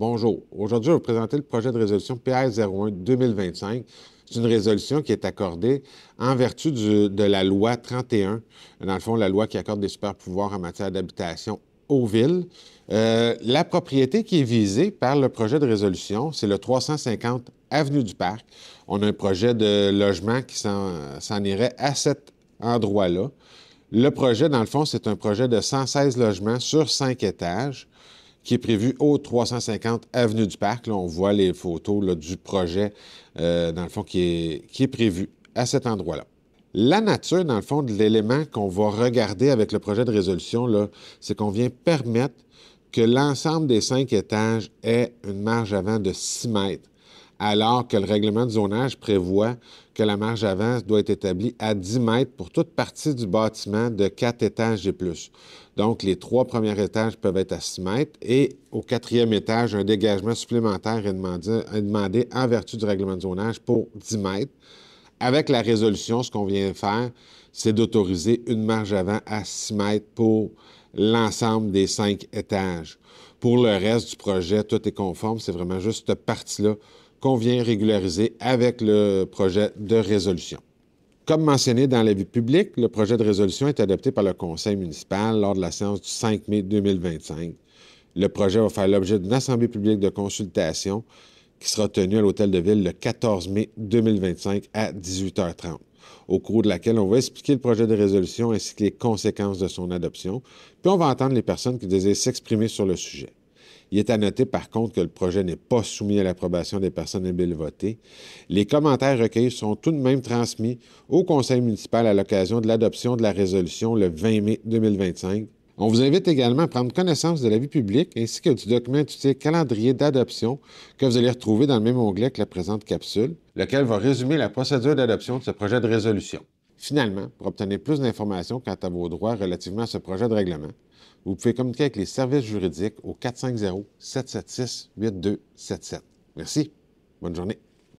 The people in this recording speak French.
Bonjour. Aujourd'hui, je vais vous présenter le projet de résolution PR01-2025. C'est une résolution qui est accordée en vertu de la loi 31, dans le fond, la loi qui accorde des super-pouvoirs en matière d'habitation aux villes. La propriété qui est visée par le projet de résolution, c'est le 350 Avenue du Parc. On a un projet de logement qui s'en irait à cet endroit-là. Le projet, dans le fond, c'est un projet de 116 logements sur 5 étages qui est prévu au 350 Avenue du Parc. Là, on voit les photos là, du projet, dans le fond, qui est prévu à cet endroit-là. La nature, dans le fond, de l'élément qu'on va regarder avec le projet de résolution, là, c'est qu'on vient permettre que l'ensemble des 5 étages ait une marge avant de 6 mètres, alors que le règlement de zonage prévoit que la marge avant doit être établie à 10 mètres pour toute partie du bâtiment de 4 étages et plus. Donc, les 3 premiers étages peuvent être à 6 mètres et au 4e étage, un dégagement supplémentaire est demandé en vertu du règlement de zonage pour 10 mètres. Avec la résolution, ce qu'on vient faire, c'est d'autoriser une marge avant à 6 mètres pour l'ensemble des 5 étages. Pour le reste du projet, tout est conforme. C'est vraiment juste cette partie-là qu'on vient régulariser avec le projet de résolution. Comme mentionné dans l'avis public, le projet de résolution est adopté par le conseil municipal lors de la séance du 5 mai 2025. Le projet va faire l'objet d'une assemblée publique de consultation qui sera tenue à l'Hôtel de Ville le 14 mai 2025 à 18h30, au cours de laquelle on va expliquer le projet de résolution ainsi que les conséquences de son adoption, puis on va entendre les personnes qui désirent s'exprimer sur le sujet. Il est à noter, par contre, que le projet n'est pas soumis à l'approbation des personnes habiles votées. Les commentaires recueillis sont tout de même transmis au conseil municipal à l'occasion de l'adoption de la résolution le 20 mai 2025. On vous invite également à prendre connaissance de l'avis public ainsi que du document intitulé Calendrier d'adoption que vous allez retrouver dans le même onglet que la présente capsule, lequel va résumer la procédure d'adoption de ce projet de résolution. Finalement, pour obtenir plus d'informations quant à vos droits relativement à ce projet de règlement, vous pouvez communiquer avec les services juridiques au 450-776-8277. Merci. Bonne journée.